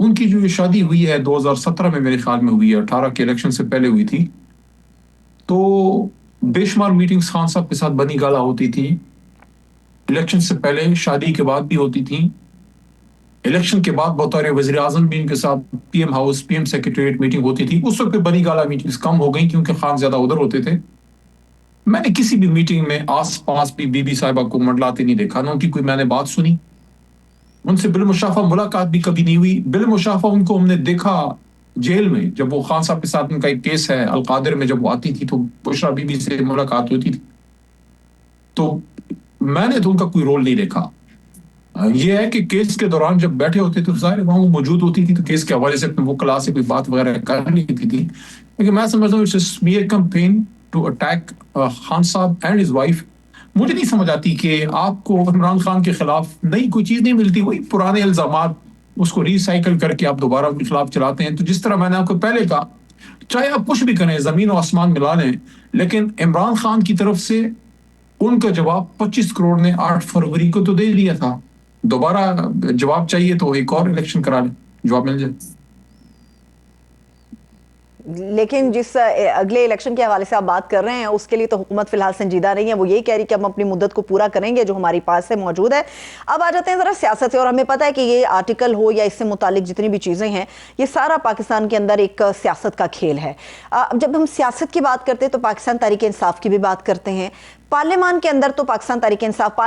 ان کی جو یہ شادی ہوئی ہے 2017 میں میرے خیال میں ہوئی ہے، 18 کے الیکشن سے پہلے ہوئی تھی، تو بے شمار میٹنگز خان صاحب کے ساتھ بنی گالا ہوتی تھی، الیکشن سے پہلے، شادی کے بعد بھی ہوتی تھیں، الیکشن کے بعد بطور وزیر اعظم بھی ان کے ساتھ P M house, P M secretariat meeting ہوتی تھی۔ اس وقت بنی گالا میٹنگز کم ہو گئیں کیونکہ خان زیادہ ادھر ہوتے تھے۔ میں نے کسی بھی میٹنگ میں آس پاس بھی بی بی صاحبہ کو منڈلاتے نہیں دیکھا، نہ ان کی کوئی میں نے بات سنی، ان سے بالمشافہ ملاقات بھی کبھی نہیں ہوئی۔ بالمشافہ ان کو ہم نے دیکھا جیل میں، جب وہ خان صاحب کے ساتھ ان کا ایک کیس ہے القادر میں، جب وہ آتی تھی تو بشرا بی بی سے ملاقات ہوتی تھی، تو میں نے تو ان کا کوئی رول نہیں دیکھا۔ یہ ہے کہ کیس کے دوران جب بیٹھے ہوتے تو ظاہر وہاں وہ موجود ہوتی تھی، تو کیس کے حوالے سے وہ کلاس سے کوئی بات وغیرہ کر لیتی تھی، لیکن میں سمجھتا ہوں اسمیئر کمپین ٹو اٹیک خان صاحب اینڈ ہز وائف۔ مجھے نہیں سمجھ آتی کہ آپ کو عمران خان کے خلاف نئی کوئی چیز نہیں ملتی، وہی پرانے الزامات اس کو ریسائیکل کر کے آپ دوبارہ ان کے خلاف چلاتے ہیں۔ تو جس طرح میں نے آپ کو پہلے کہا، چاہے آپ کچھ بھی کریں، زمین و آسمان ملا لیں، لیکن عمران خان کی طرف سے ان کا جواب 25 کروڑ نے 8 فروری کو تو دے دیا تھا، دوبارہ جواب چاہیے تو ایک اور الیکشن کرا لیں، جواب مل جائے۔ لیکن جس اگلے الیکشن کے حوالے سے آپ بات کر رہے ہیں اس کے لیے تو حکومت فی الحال سنجیدہ نہیں ہے، وہ یہی کہہ رہی کہ ہم اپنی مدت کو پورا کریں گے جو ہماری پاس سے موجود ہے۔ اب آ جاتے ہیں ذرا سیاست سے، اور ہمیں پتہ ہے کہ یہ آرٹیکل ہو یا اس سے متعلق جتنی بھی چیزیں ہیں، یہ سارا پاکستان کے اندر ایک سیاست کا کھیل ہے۔ جب ہم سیاست کی بات کرتے ہیں تو پاکستان تحریک انصاف کی بھی بات کرتے ہیں۔ پارلیمان کے اندر تو پاکستان تحریک انصاف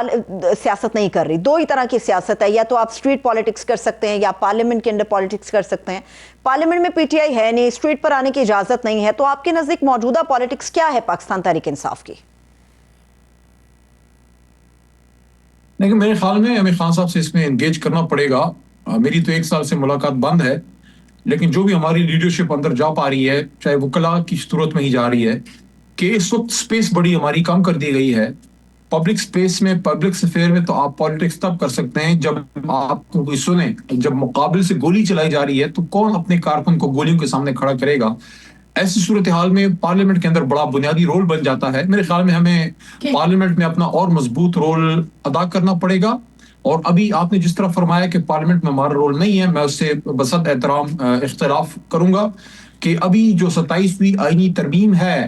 سیاست نہیں کر رہی، دو ہی طرح کی سیاست ہے، یا تو آپ اسٹریٹ پالیٹکس کر سکتے ہیں یا پارلیمنٹ کے اندر پالیٹکس کر سکتے ہیں۔ پارلیمنٹ میں پی ٹی آئی ہے نہیں، اسٹریٹ پر آنے کی اجازت نہیں ہے، تو آپ کے نزدیک موجودہ پالیٹکس کیا ہے پاکستان تحریک انصاف کی؟ لیکن میرے خیال میں ہمیں خان صاحب سے اس میں انگیج کرنا پڑے گا۔ میری تو 1 سال سے ملاقات بند ہے، لیکن جو بھی ہماری لیڈرشپ اندر جا پا رہی ہے، چاہے وکلا کی صورت میں ہی جا رہی ہے، کہ اس وقت سپیس بڑی ہماری کم کر دی گئی ہے پبلک سپیس میں، پبلک سفیر میں۔ تو آپ پالیٹکس تب کر سکتے ہیں جب آپ کو کوئی سنیں، جب مقابل سے گولی چلائی جا رہی ہے تو کون اپنے کارکن کو گولیوں کے سامنے کھڑا کرے گا؟ ایسی صورتحال میں پارلیمنٹ کے اندر بڑا بنیادی رول بن جاتا ہے۔ میرے خیال میں ہمیں پارلیمنٹ میں اپنا اور مضبوط رول ادا کرنا پڑے گا، اور ابھی آپ نے جس طرح فرمایا کہ پارلیمنٹ میں ہمارا رول نہیں ہے، میں اس سے بصد احترام اختلاف کروں گا کہ ابھی جو 27ویں آئینی ترمیم ہے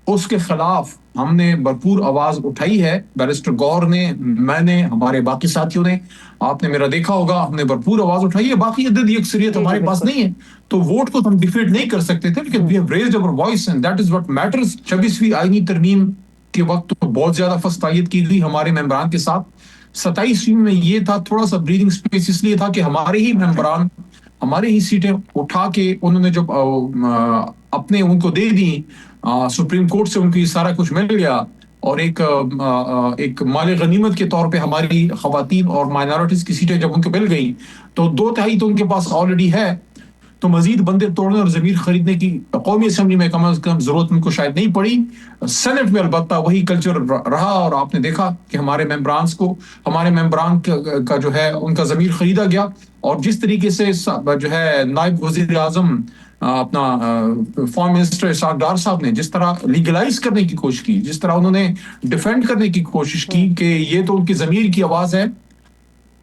اس کے خلاف ہم نے بھرپور آواز اٹھائی ہے، بیرسٹر گور نے، میں نے، ہمارے باقی ساتھیوں نے، آپ نے میرا دیکھا ہوگا، ہم نے بھرپور آواز اٹھائی ہے۔ باقی عددی اکثریت ہمارے پاس نہیں ہے تو ووٹ کو ہم ڈیفیٹ نہیں کر سکتے تھے، لیکن we have raised our voice and that is what matters۔ 26ویں آئینی ترمیم کے وقت تو بہت زیادہ فستائیت کی گئی ہمارے ممبران کے ساتھ۔ 27ویں میں یہ تھا تھوڑا سا بریدنگ سپیس، اس لیے تھا کہ ہمارے ہی ممبران ہمارے ہی سیٹیں اٹھا کے انہوں نے جب اپنے ان کو دے دی، سپریم کورٹ سے ان کو یہ سارا کچھ مل گیا، اور ایک مال غنیمت کے طور پہ ہماری خواتین اور مائنارٹیز کی سیٹیں جب ان کو مل گئی تو 2/3 تو ان کے پاس آلریڈی ہے، تو مزید بندے توڑنے اور ضمیر خریدنے کی قومی اسمبلی میں کم از کم ضرورت ان کو شاید نہیں پڑی۔ سینٹ میں البتہ وہی کلچر رہا، اور آپ نے دیکھا کہ ہمارے ممبران کا جو ہے ان کا ضمیر خریدا گیا، اور جس طریقے سے جو ہے نائب وزیر اعظم اپنا فارم منسٹر اسحاق ڈار صاحب نے جس طرح لیگلائز کرنے کی کوشش کی، جس طرح انہوں نے ڈیفینڈ کرنے کی کوشش کی کہ یہ تو ان کی ضمیر کی آواز ہے،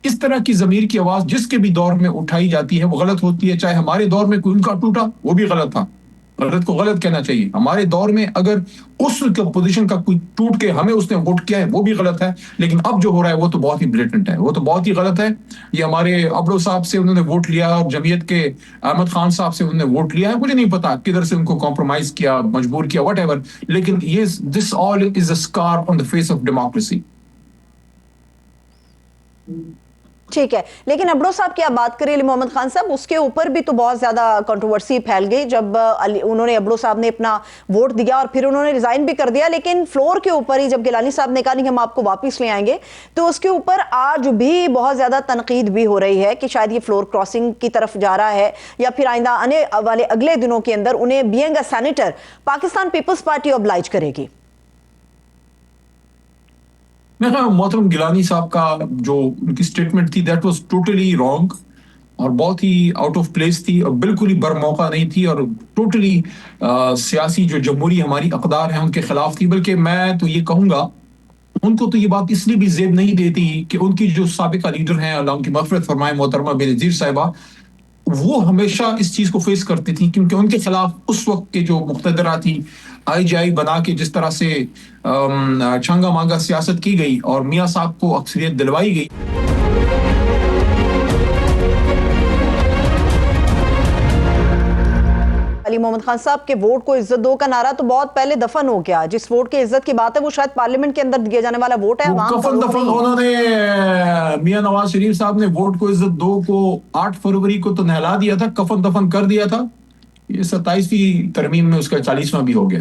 اس طرح کی ضمیر کی آواز جس کے بھی دور میں اٹھائی جاتی ہے وہ غلط ہوتی ہے۔ چاہے ہمارے دور میں کوئی ان کا ٹوٹا، وہ بھی غلط تھا، غلط کو غلط کہنا چاہیے۔ ہمارے دور میں اگر اس پوزیشن کا کوئی ٹوٹ کے ہمیں اس نے ووٹ کیا ہے وہ بھی غلط ہے، لیکن اب جو ہو رہا ہے وہ تو بہت ہی بلیٹنٹ ہے، وہ تو بہت ہی غلط ہے۔ یہ ہمارے ابڑو صاحب سے انہوں نے ووٹ لیا، اور جمعیت کے احمد خان صاحب سے انہوں نے ووٹ لیا ہے، مجھے نہیں پتا کدھر سے ان کو کمپرومائز کیا، مجبور کیا، واٹ ایور، لیکن یہ دس آل از اے اسکار آن دا فیس آف ڈیموکریسی۔ ٹھیک ہے، لیکن ابڑو صاحب کی آپ بات کریں، علی محمد خان صاحب، اس کے اوپر بھی تو بہت زیادہ کنٹروورسی پھیل گئی جب انہوں نے ابڑو صاحب نے اپنا ووٹ دیا اور پھر انہوں نے ریزائن بھی کر دیا، لیکن فلور کے اوپر ہی جب گیلانی صاحب نے کہا نہیں ہم آپ کو واپس لے آئیں گے، تو اس کے اوپر آج بھی بہت زیادہ تنقید بھی ہو رہی ہے کہ شاید یہ فلور کراسنگ کی طرف جا رہا ہے، یا پھر آئندہ آنے والے اگلے دنوں کے اندر انہیں being a senator Pakistan Peoples Party oblige کرے گی۔ محترم گیلانی صاحب کا جو ان کی سٹیٹمنٹ تھی دیٹ واز ٹوٹلی رانگ، اور بہت ہی آؤٹ آف پلیس تھی، اور بالکل ہی بر موقع نہیں تھی، اور ٹوٹلی سیاسی جو جمہوری ہماری اقدار ہیں ان کے خلاف تھی۔ بلکہ میں تو یہ کہوں گا ان کو تو یہ بات اس لیے بھی زیب نہیں دیتی کہ ان کی جو سابقہ لیڈر ہیں، اللہ ان کی مغفرت فرمائے، محترمہ بے نظیر صاحبہ، وہ ہمیشہ اس چیز کو فیس کرتی تھی کیونکہ ان کے خلاف اس وقت کے جو مقتدرہ تھی آئی جی آئی بنا کے جس طرح سے چھنگا مانگا سیاست کی گئی اور میاں صاحب کو اکثریت دلوائی گئی. علی محمد خان صاحب کے ووٹ کو عزت دو کا نعرہ تو بہت پہلے دفن ہو گیا. جس ووٹ کی عزت کی بات ہے وہ شاید پارلیمنٹ کے اندر دیا جانے والا ووٹ ہے. کفن دفن انہوں نے میاں نواز شریف صاحب نے ووٹ کو عزت دو کو 8 فروری کو تو نہلا دیا تھا, کفن دفن کر دیا تھا. یہ 27ویں ترمیم میں اس کا 40واں بھی ہو گیا.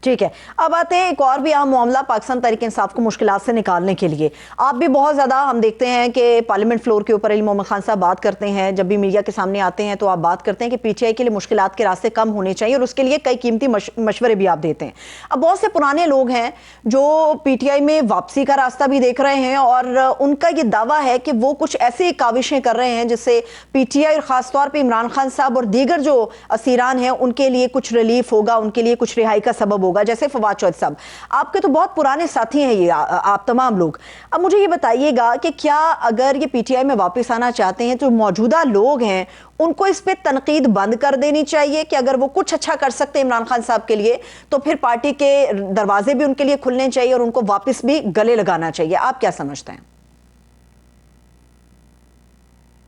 ٹھیک ہے, اب آتے ہیں ایک اور بھی اہم معاملہ پاکستان تحریک انصاف کو مشکلات سے نکالنے کے لیے. آپ بھی بہت زیادہ ہم دیکھتے ہیں کہ پارلیمنٹ فلور کے اوپر علی محمد خان صاحب بات کرتے ہیں, جب بھی میڈیا کے سامنے آتے ہیں تو آپ بات کرتے ہیں کہ پی ٹی آئی کے لیے مشکلات کے راستے کم ہونے چاہیے اور اس کے لیے کئی قیمتی مشورے بھی آپ دیتے ہیں. اب بہت سے پرانے لوگ ہیں جو پی ٹی آئی میں واپسی کا راستہ بھی دیکھ رہے ہیں اور ان کا یہ دعویٰ ہے کہ وہ کچھ ایسی کاوشیں کر رہے ہیں جس سے پی ٹی آئی اور خاص طور پہ عمران خان صاحب اور دیگر جو اسیران ہیں ان کے لیے کچھ ریلیف ہوگا, ان کے لیے کچھ رہائی کا سبب ہوگا. جیسے فواد صاحب, آپ کے تو بہت پرانے ساتھی ہیں یہ آپ تمام لوگ. اب مجھے یہ بتائیے گا کہ کیا اگر یہ پی ٹی آئی میں واپس آنا چاہتے ہیں تو موجودہ لوگ ہیں ان کو اس پہ تنقید بند کر دینی چاہیے کہ اگر وہ کچھ اچھا کر سکتے ہیں عمران خان صاحب کے لیے تو پھر پارٹی کے دروازے بھی ان کے لیے کھلنے چاہیے اور ان کو واپس بھی گلے لگانا چاہیے؟ آپ کیا سمجھتے ہیں؟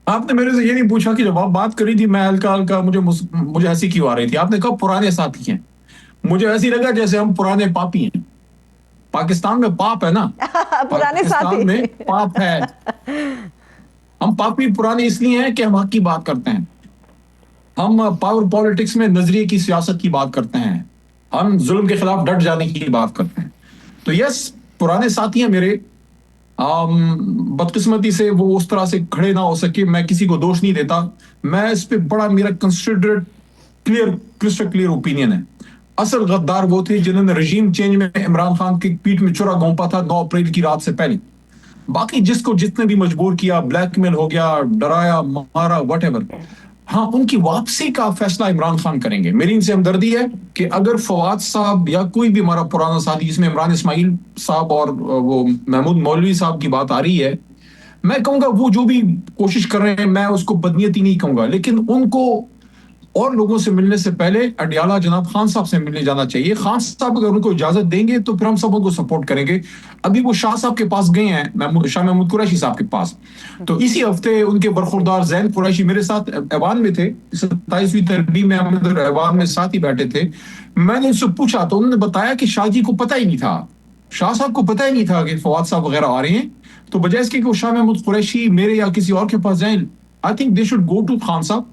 آپ نے میرے سے یہ نہیں پوچھا کہ جب آپ بات کری تھی میں ہلکا ہلکا مجھے ہنسی کیوں آ رہی تھی. آپ نے کہا پرانے ساتھی ہیں, مجھے ایسی لگا جیسے ہم پرانے پاپی ہیں. پاکستان میں پاپ ہے نا, پرانے پاکستان میں پاپ ہے. ہم پاپی پرانے اس لیے ہیں کہ ہم حق کی بات کرتے ہیں, ہم پاور پالیٹکس میں نظریے کی سیاست کی بات کرتے ہیں, ہم ظلم کے خلاف ڈٹ جانے کی بات کرتے ہیں. تو یس, پرانے ساتھی ہیں میرے. بدقسمتی سے وہ اس طرح سے کھڑے نہ ہو سکے, میں کسی کو دوش نہیں دیتا. میں اس پہ بڑا میرا کنسیڈرڈ کرسٹل کلیئر اوپینین ہے. اصل غدار وہ تھے جنہوں نے رجیم چینج میں عمران خان کی پیٹ میں چھرا گھونپا تھا 9 اپریل کی رات سے پہلے. باقی جس کو جتنے بھی مجبور کیا, بلیک میل ہو گیا, ڈرایا, مارا, واٹ ایور, ہاں ان کی واپسی کا فیصلہ عمران خان کریں گے. میری ان سے ہمدردی ہے کہ اگر فواد صاحب یا کوئی بھی ہمارا پرانا ساتھی, جس میں عمران اسماعیل صاحب اور وہ محمود مولوی صاحب کی بات آ رہی ہے, میں کہوں گا وہ جو بھی کوشش کر رہے ہیں میں اس کو بدنیتی نہیں کہوں گا, لیکن ان کو اور لوگوں سے ملنے سے پہلے اڈیالہ جناب خان صاحب سے ملنے جانا چاہیے. خان صاحب اگر ان کو اجازت دیں گے تو پھر ہم سب ان کو سپورٹ کریں گے. ابھی وہ شاہ صاحب کے پاس گئے ہیں, شاہ محمود قریشی صاحب کے پاس. تو اسی ہفتے ان کے برخوردار زین قریشی میرے ساتھ ایوان میں تھے, 27ویں ترمیم میں ہم ادھر ایوان میں ساتھ ہی بیٹھے تھے. میں نے ان سے پوچھا تو انہوں نے بتایا کہ شاہ جی کو پتہ ہی نہیں تھا, شاہ صاحب کو پتہ ہی نہیں تھا کہ فواد صاحب وغیرہ آ رہے ہیں. تو بجائے اس کے کہ وہ شاہ محمود قریشی میرے یا کسی اور کے پاس جائیں, I think they should go to Khan صاحب,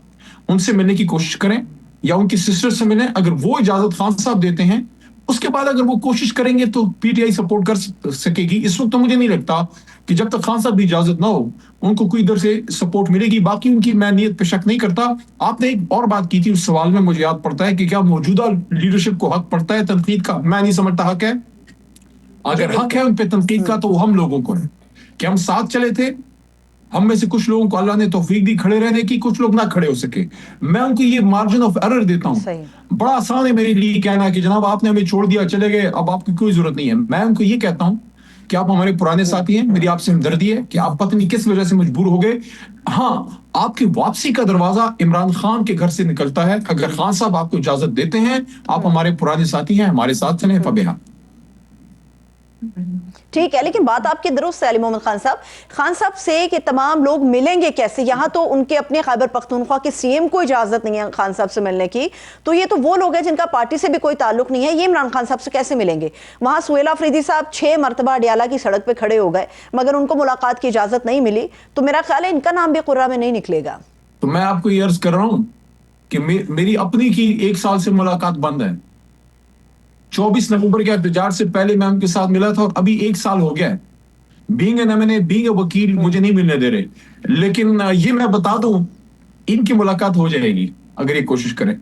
ان سے ملنے کی کوشش کریں یا ان کی سسٹر سے ملیں. اگر وہ اجازت خان صاحب دیتے ہیں, اس کے بعد اگر وہ کوشش کریں گے تو پی ٹی آئی سپورٹ کر سکے گی. اس وقت تو مجھے نہیں لگتا کہ جب تک خان صاحب بھی اجازت نہ ہو ان کو کوئی ادھر سے سپورٹ ملے گی. باقی ان کی میں نیت پہ شک نہیں کرتا. آپ نے ایک اور بات کی تھی, اس سوال میں مجھے یاد پڑتا ہے کہ کیا موجودہ لیڈرشپ کو حق پڑتا ہے تنقید کا. میں نہیں سمجھتا حق ہے. اگر حق ہے ان پہ تنقید کا تو وہ ہم لوگوں کو ہے کہ ہم ساتھ چلے تھے. ہم میں سے کچھ لوگوں کو اللہ نے توفیق دی کھڑے رہنے کی, کچھ لوگ نہ کھڑے ہو سکے. میں ان کو یہ مارجن آف ایرر دیتا ہوں. بڑا آسان ہے میرے لیے کہنا کہ جناب آپ نے ہمیں چھوڑ دیا چلے گئے, اب آپ کی کوئی ضرورت نہیں ہے. میں ان کو یہ کہتا ہوں کہ آپ ہمارے پرانے ساتھی ہیں, میری آپ سے ہمدردی ہے کہ آپ پتہ نہیں کس وجہ سے مجبور ہو گئے. ہاں, آپ کی واپسی کا دروازہ عمران خان کے گھر سے نکلتا ہے. اگر خان صاحب آپ کو اجازت دیتے ہیں, آپ ہمارے پرانے ساتھی ہیں, ہمارے ساتھ چلیں فبیہا. ٹھیک ہے, لیکن بات آپ کی درست ہے علی محمد خان صاحب سے کہ تمام لوگ ملیں گے کیسے؟ یہاں تو ان کے اپنے خیبر پختونخوا کے سی ایم کو اجازت نہیں ہے خان صاحب سے ملنے کی, تو یہ تو وہ لوگ ہیں جن کا پارٹی سے بھی کوئی تعلق نہیں ہے, یہ عمران خان صاحب سے کیسے ملیں گے؟ وہاں سہیل آفریدی صاحب 6 مرتبہ اڈیالہ کی سڑک پہ کھڑے ہو گئے مگر ان کو ملاقات کی اجازت نہیں ملی, تو میرا خیال ہے ان کا نام بھی قرہ میں نہیں نکلے گا. تو میں آپ کو یہ عرض کر رہا ہوں کہ میری اپنی کی 1 سال سے ملاقات بند ہے. 24 نومبر کے احتجاج سے پہلے میں ان کے ساتھ ملا تھا اور ابھی 1 سال ہو گیا ہے. Being an M N A, being a وکیل, مجھے نہیں ملنے دے رہے. لیکن یہ میں بتا دوں ان کی ملاقات ہو جائے گی اگر یہ کوشش کریں.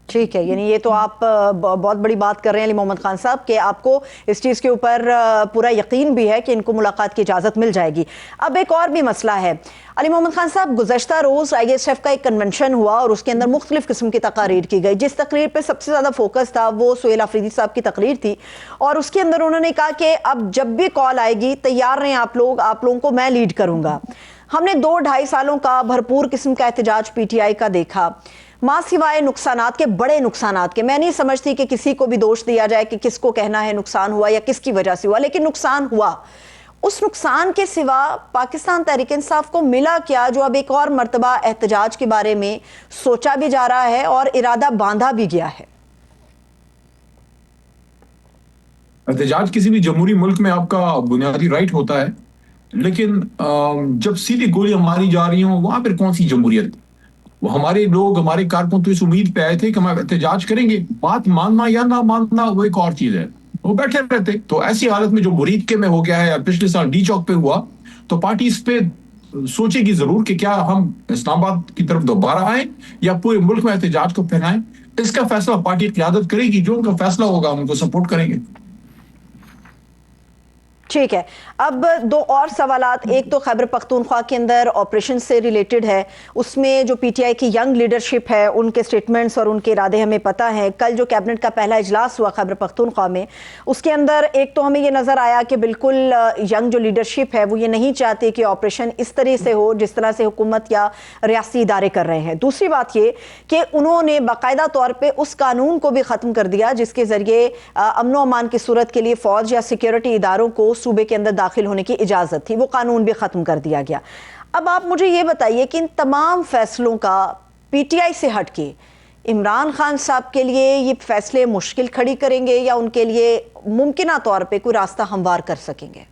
ٹھیک ہے، یعنی یہ تو آپ بہت بڑی بات کر رہے ہیں علی محمد خان صاحب کہ آپ کو اس چیز کے اوپر پورا یقین بھی ہے کہ ان کو ملاقات کی اجازت مل جائے گی۔ اب ایک اور بھی مسئلہ ہے علی محمد خان صاحب، گزشتہ روز آئی ایس ایف کا ایک کنونشن ہوا اور اس کے اندر مختلف قسم کی تقاریر کی گئی۔ جس تقریر پہ سب سے زیادہ فوکس تھا وہ سہیل آفریدی صاحب کی تقریر تھی، اور اس کے اندر انہوں نے کہا کہ اب جب بھی کال آئے گی تیار رہیں آپ لوگوں کو میں لیڈ کروں گا۔ ہم نے 2-2.5 سالوں کا بھرپور قسم کا احتجاج پی ٹی آئی کا دیکھا، ماں سوائے نقصانات کے، بڑے نقصانات کے۔ میں نہیں سمجھتی کہ کسی کو بھی دوش دیا جائے کہ کس کو کہنا ہے نقصان ہوا یا کس کی وجہ سے ہوا، لیکن نقصان ہوا۔ اس نقصان کے سوا پاکستان تحریک انصاف کو ملا کیا جو اب ایک اور مرتبہ احتجاج کے بارے میں سوچا بھی جا رہا ہے اور ارادہ باندھا بھی گیا ہے؟ احتجاج کسی بھی جمہوری ملک میں آپ کا بنیادی رائٹ ہوتا ہے، لیکن جب سیدھی گولیاں ماری جا رہی ہوں وہاں پھر کون سی جمہوریت؟ وہ ہمارے لوگ، ہمارے کارکن تو اس امید پہ آئے تھے کہ ہم احتجاج کریں گے، بات ماننا یا نہ ماننا وہ ایک اور چیز ہے، وہ بیٹھے رہتے۔ تو ایسی حالت میں جو مرید کے میں ہو گیا ہے یا پچھلے سال ڈی چوک پہ ہوا، تو پارٹی اس پہ سوچے گی ضرور کہ کیا ہم اسلام آباد کی طرف دوبارہ آئیں یا پورے ملک میں احتجاج کو پھیلائیں۔ اس کا فیصلہ پارٹی قیادت کرے گی، جو ان کا فیصلہ ہوگا ہم ان کو سپورٹ کریں گے۔ ٹھیک ہے، اب 2 اور سوالات، ایک تو خیبر پختونخوا کے اندر آپریشن سے ریلیٹڈ ہے، اس میں جو پی ٹی آئی کی ینگ لیڈرشپ ہے ان کے سٹیٹمنٹس اور ان کے ارادے ہمیں پتہ ہیں۔ کل جو کیبنٹ کا پہلا اجلاس ہوا خیبر پختونخوا میں، اس کے اندر ایک تو ہمیں یہ نظر آیا کہ بالکل ینگ جو لیڈرشپ ہے وہ یہ نہیں چاہتی کہ آپریشن اس طرح سے ہو جس طرح سے حکومت یا ریاستی ادارے کر رہے ہیں۔ دوسری بات یہ کہ انہوں نے باقاعدہ طور پہ اس قانون کو بھی ختم کر دیا جس کے ذریعے امن و امان کی صورت کے لیے فوج یا سیکیورٹی اداروں کو صوبے کے اندر داخل ہونے کی اجازت تھی، وہ قانون بھی ختم کر دیا گیا۔ اب آپ مجھے یہ بتائیے کہ ان تمام فیصلوں کا پی ٹی آئی سے ہٹ کے عمران خان صاحب کے لیے یہ فیصلے مشکل کھڑی کریں گے یا ان کے لیے ممکنہ طور پہ کوئی راستہ ہموار کر سکیں گے؟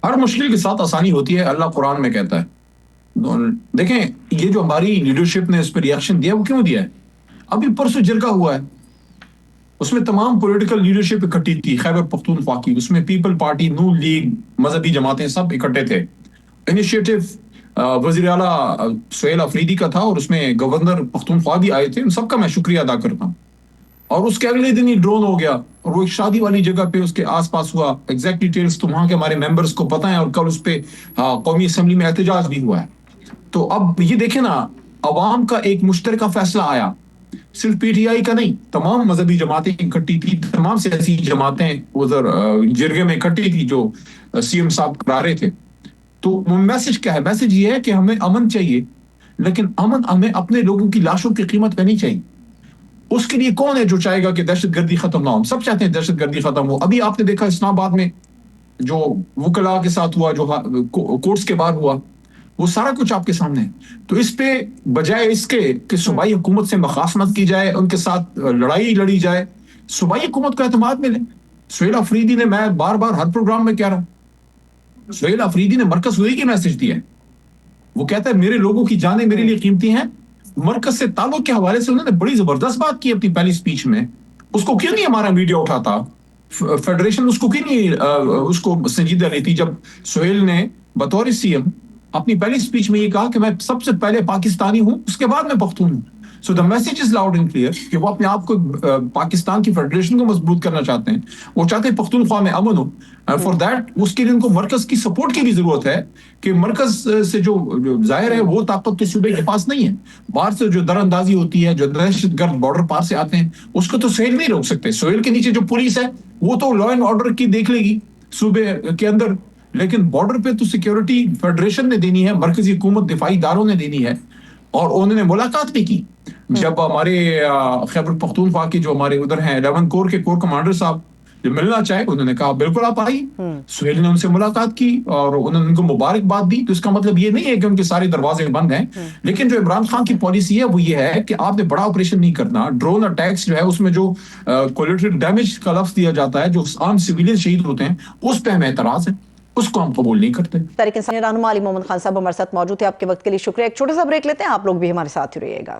ہر مشکل کے ساتھ آسانی ہوتی ہے، اللہ قرآن میں کہتا ہے۔ دیکھیں یہ جو ہماری لیڈرشپ نے اس پہ ریاکشن دیا وہ کیوں دیا ہے؟ ابھی پرسوں جرگہ ہوا ہے، اس میں تمام پولیٹیکل لیڈرشپ اکٹھی تھی خیبر پختونخوا کی، اس میں پیپل پارٹی، نون لیگ، مذہبی جماعتیں سب اکٹھے تھے۔ انیشیٹو وزیر اعلیٰ سہیل آفریدی کا تھا اور اس میں گورنر پختونخوا بھی آئے تھے، ان سب کا میں شکریہ ادا کرتا ہوں۔ اور اس کے اگلے دن ہی ڈرون ہو گیا اور وہ ایک شادی والی جگہ پہ اس کے آس پاس ہوا۔ ایگزیکٹ ڈیٹیلز تو وہاں کے ہمارے ممبرز کو پتہ ہیں، اور کل اس پہ قومی اسمبلی میں احتجاج بھی ہوا ہے۔ تو اب یہ دیکھیں نا، عوام کا ایک مشترکہ فیصلہ آیا، صرف پی ٹی آئی کا نہیں، تمام مذہبی جماعتیں اکٹھی تھی، تمام سیاسی جماعتیں ادھر جرگے میں اکٹھی تھی جو سی ایم صاحب کرا رہے تھے۔ تو میسج کیا ہے؟ میسج یہ ہے کہ ہمیں امن چاہیے، لیکن امن ہمیں اپنے لوگوں کی لاشوں کی قیمت پہ نہیں چاہیے۔ اس کے لیے کون ہے جو چاہے گا کہ دہشت گردی ختم نہ ہو؟ ہم سب چاہتے ہیں دہشت گردی ختم ہو۔ ابھی آپ نے دیکھا اسلام آباد میں جو وکلاء کے ساتھ ہوا، جو کورٹس کے باہر ہوا، وہ سارا کچھ آپ کے سامنے ہے۔ تو اس پہ بجائے اس کے کہ صوبائی حکومت سے مخاصمت کی جائے، ان کے ساتھ لڑائی لڑی جائے، صوبائی حکومت کا اعتماد ملے۔ سہیل آفریدی نے، میں بار بار ہر پروگرام میں کہہ رہا ہوں، سہیل آفریدی نے مرکز ہوئی کی میسج دیا ہے۔ وہ کہتا ہے میرے لوگوں کی جانیں میرے لیے قیمتی ہیں۔ مرکز سے تعلق کے حوالے سے انہوں نے بڑی زبردست بات کی اپنی پہلی سپیچ میں۔ اس کو کیوں نہیں ہمارا میڈیا اٹھاتا؟ فیڈریشن اس کو کیوں نہیں اس کو سنجیدہ لیتی جب سہیل نے بطور سی ایم اپنی پہلی سپیچ میں یہ کہا کہ میں سب سے پہلے پاکستانی ہوں، اس کے بعد میں پختون ہوں۔ So the message is loud and clear کہ وہ اپنے آپ کو پاکستان کی فیڈریشن کو مضبوط کرنا چاہتے ہیں، وہ چاہتے ہیں پختونخوا میں امن ہو۔ فار دیٹ اس کے لیے ان کو مرکز کی سپورٹ کی بھی ضرورت ہے کہ مرکز سے جو ظاہر ہے وہ طاقت تو صوبے کے پاس نہیں ہے، باہر سے جو در اندازی ہوتی ہے، جو دہشت گرد بارڈر پار سے آتے ہیں، اس کو تو سہیل نہیں روک سکتے۔ سہیل کے نیچے جو پولیس ہے وہ تو لا اینڈ آرڈر کی دیکھ لے گی صوبے کے اندر، لیکن بارڈر پہ تو سیکیورٹی فیڈریشن نے دینی ہے، مرکزی حکومت دفاعی اداروں نے دینی ہے۔ اور انہوں نے ملاقات بھی کی جب ہمارے خیبر پختونخوا کے جو ہمارے ادھر ہیں 11 کور کے کور کمانڈر صاحب جو ملنا چاہے، انہوں نے کہا بالکل آپ آئیے۔ سہیل نے ان سے ملاقات کی اور انہوں نے ان کو مبارکباد دی۔ تو اس کا مطلب یہ نہیں ہے کہ ان کے سارے دروازے بند ہیں، لیکن جو عمران خان کی پالیسی ہے وہ یہ ہے کہ آپ نے بڑا آپریشن نہیں کرنا۔ ڈرون اٹیکس جو ہے اس میں جو کولیٹرل ڈیمیج کا لفظ دیا جاتا ہے، جو عام سویلین شہید ہوتے ہیں، اس پہ ہمیں اعتراض ہے، اس کو ہم قبول نہیں کرتے۔ تحریک انصاف رہنما علی محمد خان صاحب ہمارے ساتھ موجود تھے، آپ کے وقت کے لیے شکریہ۔ ایک چھوٹا سا بریک لیتے ہیں، آپ لوگ بھی ہمارے ساتھ ہی رہیے گا۔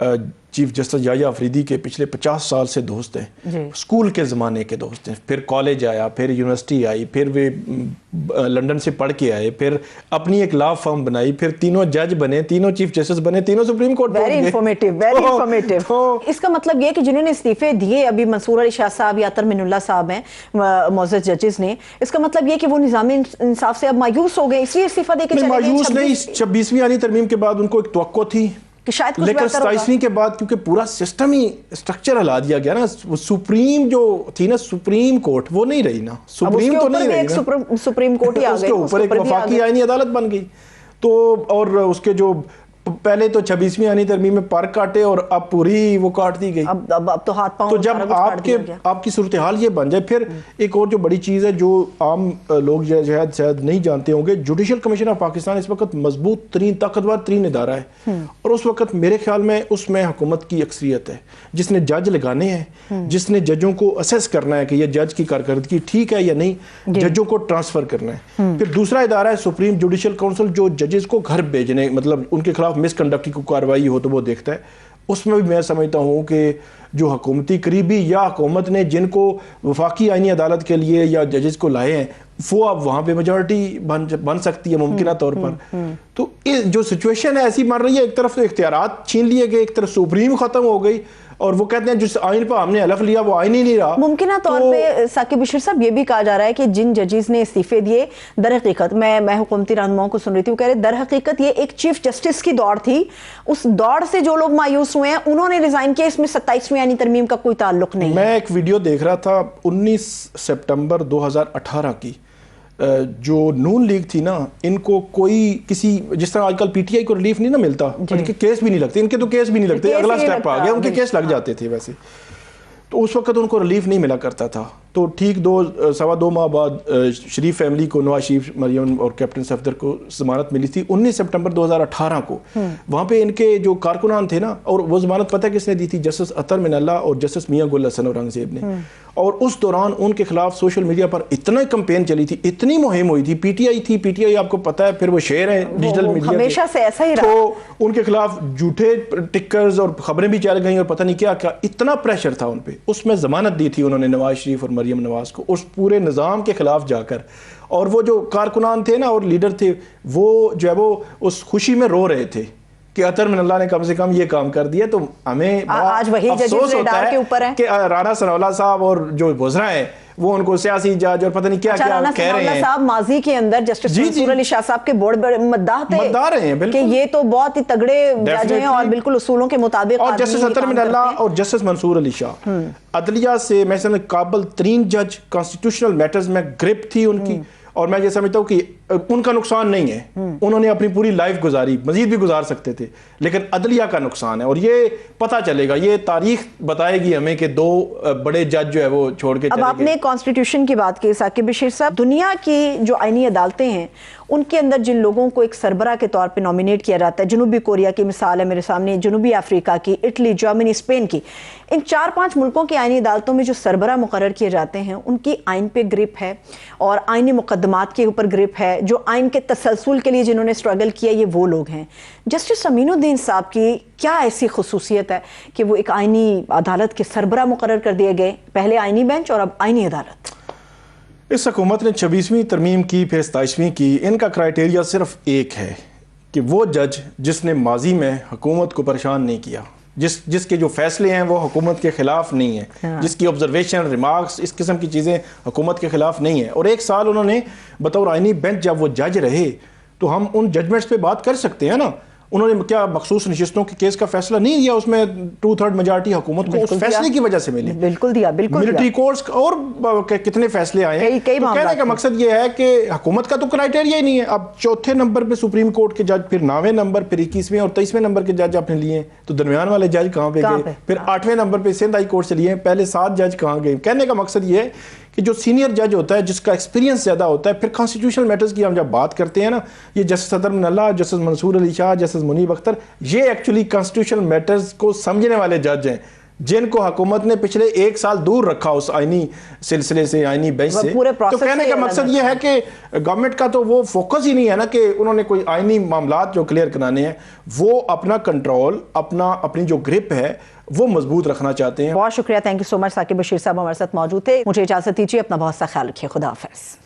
چیف جسٹس یحییٰ آفریدی کے پچھلے 50 سال سے دوست ہیں، اسکول کے زمانے کے دوست ہیں، پھر کالج آیا، پھر یونیورسٹی آئی، پھر وہ لنڈن سے پڑھ کے آئے، پھر اپنی ایک لا فرم بنائی، پھر تینوں جج بنے، تینوں چیف جسٹس بنے، تینوں سپریم کورٹ ویری انفارمیٹیو. اس کا مطلب یہ کہ جنہوں نے استعفے دیے، ابھی منصور علی شاہ صاحب یا اطہر من اللہ صاحب ہیں معزز ججز نے، اس کا مطلب یہ کہ وہ نظام انصاف سے اب مایوس ہو گئے، اس لیے استعفیٰ دے کے چلے گئے. مایوس نہیں، 26ویں آئینی ترمیم کے بعد ان کو ایک توقع تھی، لیکن 27ویں کے بعد کیونکہ پورا سسٹم ہی اسٹرکچر ہلا دیا گیا نا، سپریم جو تھی نا سپریم کورٹ وہ نہیں رہی نا، سپریم تو نہیں رہی نا، سپریم کورٹ ہی آ گئی، اس کے اوپر ایک وفاقی آئینی عدالت بن گئی. تو اور اس کے جو پہلے تو 26ویں آئینی ترمیم میں پر کاٹے اور اب پوری وہ کاٹ دی گئی. اب تو ہاتھ پاؤں. تو جب آپ کی صورتحال یہ بن جائے، پھر ایک اور جو بڑی چیز ہے جو عام لوگ شاید نہیں جانتے ہوں گے، جوڈیشل کمیشن آف پاکستان اس وقت مضبوط ترین طاقتور ترین ادارہ ہے، اور اس وقت میرے خیال میں اس میں حکومت کی اکثریت ہے جس نے جج لگانے ہیں، جس نے ججوں کو اسیس کرنا ہے کہ یہ جج کی کارکردگی ٹھیک ہے یا نہیں، ججوں کو ٹرانسفر کرنا ہے. پھر دوسرا ادارہ ہے سپریم جوڈیشل کونسل، جو ججز کو گھر بھیجنے، مطلب ان کے خلاف مس کنڈکٹ کی کوئی کارروائی ہو تو وہ دیکھتا ہے. اس میں بھی میں سمجھتا ہوں کہ جو حکومتی قریبی یا حکومت نے جن کو وفاقی آئینی عدالت کے لیے یا ججز کو لائے ہیں، وہ اب وہاں پہ میجورٹی بن سکتی ہے ممکنہ طور پر. تو جو سچویشن ہے ایسی بن رہی ہے، ایک طرف تو اختیارات چھین لیے گئے، ایک طرف سپریم ختم ہو گئی، اور وہ کہتے ہیں جس آئین پہ ہم نے حلف لیا وہ آئین ہی نہیں رہا. ممکنہ طور پہ ثاقب بشیر صاحب یہ بھی کہا جا رہا ہے کہ جن ججز نے استعفے دیے، در حقیقت میں حکومتی رہنماؤں کو سن رہی تھی، وہ کہہ رہے در حقیقت یہ ایک چیف جسٹس کی دوڑ تھی، اس دوڑ سے جو لوگ مایوس ہوئے ہیں انہوں نے ریزائن کیا، اس میں 27ویں آئینی ترمیم کا کوئی تعلق نہیں. میں ایک ویڈیو دیکھ رہا تھا 19 سپٹمبر 2018 کی، جو نون لیگ تھی نا، ان کو کوئی کسی جس طرح آج کل پی ٹی آئی کو ریلیف نہیں نا ملتا، ان کے کیس بھی نہیں لگتے، ان کے تو کیس بھی نہیں لگتے، اگلا سٹیپ آ گیا، ان کے کیس لگ جاتے تھے ویسے. تو اس وقت ان کو ریلیف نہیں ملا کرتا تھا. تو ٹھیک 2 ماہ بعد شریف فیملی کو، نواز شریف، مریم اور کیپٹن صفدر کو ضمانت ملی تھی 19 سپٹمبر 2018 کو. وہاں پہ ان کے جو کارکنان تھے نا، اور وہ ضمانت پتہ کس نے دی تھی؟ جسٹس اطہر من اللہ اور جسٹس میاں گل حسن اورنگزیب نے. اور اس دوران ان کے خلاف سوشل میڈیا پر اتنا کمپین چلی تھی، اتنی مہم ہوئی تھی. پی ٹی آئی تھی، پی ٹی آئی آپ کو پتہ ہے پھر وہ شیر ہے ڈیجیٹل میڈیا، ہمیشہ سے ایسا ہی رہا. تو ان کے خلاف جھوٹے ٹکرز اور خبریں بھی چل گئیں اور پتہ نہیں کیا کیا، اتنا پریشر تھا ان پہ. اس میں ضمانت دی تھی انہوں نے نواز شریف اور مریم نواز کو، اس پورے نظام کے خلاف جا کر. اور وہ جو کارکنان تھے نا اور لیڈر تھے، وہ جو ہے وہ اس خوشی میں رو رہے تھے کہ اطہر من اللہ نے کم سے کم یہ کام کر دیا. تو ہمیں آج وہی افسوس ہوتا ہے کہ رانا ثناءاللہ صاحب اور جو گزرا ہے وہ ان کو سیاسی جج اور پتہ نہیں کیا کیا کہہ رہے ہیں. صاحب ماضی کے اندر جسٹس منصور علی شاہ صاحب کے بڑے مداح تھے کہ یہ تو بہت ہی تگڑے جج ہیں اور بالکل اصولوں کے مطابق. اور جسٹس اطہر من اللہ اور جسٹس منصور علی شاہ عدلیہ سے میں سمجھتا قابل ترین جج، کانسٹیٹیوشنل میٹرز میں گرپ تھی ان کی. اور میں یہ سمجھتا ہوں کہ ان کا نقصان نہیں ہے، انہوں نے اپنی پوری لائف گزاری، مزید بھی گزار سکتے تھے، لیکن عدلیہ کا نقصان ہے. اور یہ پتہ چلے گا، یہ تاریخ بتائے گی ہمیں کہ 2 بڑے جج جو ہے وہ چھوڑ کے چلے گئے. اب آپ نے کانسٹیٹیوشن کی بات کی ثاقب بشیر صاحب، دنیا کی جو آئینی عدالتیں ہیں ان کے اندر جن لوگوں کو ایک سربراہ کے طور پہ نامینیٹ کیا جاتا ہے، جنوبی کوریا کی مثال ہے میرے سامنے، جنوبی افریقہ کی، اٹلی، جرمنی، اسپین کی، ان 4-5 ملکوں کی آئینی عدالتوں میں جو سربراہ مقرر کیے جاتے ہیں ان کی آئین پہ گرپ ہے اور آئینی مقدمات کے اوپر گرپ ہے. جو آئین کے تسلسل کے لیے جنہوں نے اسٹرگل کیا یہ وہ لوگ ہیں. جسٹس امین الدین صاحب کی کیا ایسی خصوصیت ہے کہ وہ ایک آئینی عدالت کے سربراہ مقرر کر دیے گئے، پہلے آئینی بینچ اور اب آئینی عدالت؟ اس حکومت نے 26ویں ترمیم کی، پھر 27ویں کی. ان کا کرائیٹیریا صرف ایک ہے کہ وہ جج جس نے ماضی میں حکومت کو پریشان نہیں کیا، جس کے جو فیصلے ہیں وہ حکومت کے خلاف نہیں ہیں، جس کی آبزرویشن، ریمارکس، اس قسم کی چیزیں حکومت کے خلاف نہیں ہیں. اور 1 سال انہوں نے بطور آئینی بینچ جب وہ جج رہے تو ہم ان ججمنٹس پہ بات کر سکتے ہیں نا. انہوں نے کیا مخصوص نشستوں کے کیس کا فیصلہ نہیں دیا، اس میں 2/3 میجارٹی حکومت کو اس فیصلے کی وجہ سے ملی. بالکل دیا، بالکل. ملٹری کورٹس اور کتنے فیصلے آئے ہیں. کہنے کا مقصد یہ ہے کہ حکومت کا تو کرائیٹیریا ہی نہیں ہے. اب 4تھے نمبر پہ سپریم کورٹ کے جج، پھر 9ویں نمبر، پھر 21ویں اور 23ویں نمبر کے جج آپ نے لیے، تو درمیان والے جج کہاں پہ گئے؟ پھر 8ویں نمبر پہ سندھ ہائی کورٹ سے لیے، پہلے 7 جج کہاں گئے؟ کہنے کا مقصد یہ ہے کہ جو سینئر جج ہوتا ہے، جس کا ایکسپیرینس زیادہ ہوتا ہے، پھر کانسٹیٹیوشنل میٹرز کی ہم جب بات کرتے ہیں نا، یہ جسٹس اطہر من اللہ، جسٹس منصور علی شاہ، جسٹس منیب اختر، یہ ایکچولی کانسٹیٹیوشنل میٹرز کو سمجھنے والے جج ہیں. جن کو حکومت نے پچھلے 1 سال دور رکھا اس آئینی سلسلے سے، آئینی بینچ سے، تو کہنے کا مقصد یہ ہے کہ گورنمنٹ کا تو وہ فوکس ہی نہیں ہے نا کہ انہوں نے کوئی آئینی معاملات جو کلیئر کرانے ہیں، وہ اپنا کنٹرول، اپنی جو گرپ ہے وہ مضبوط رکھنا چاہتے ہیں۔ بہت شکریہ، تھینک یو سو مچ ثاقب بشیر صاحب ہمارے ساتھ موجود تھے۔ مجھے اجازت دیجیے، اپنا بہت سا خیال رکھیے، خدا حافظ۔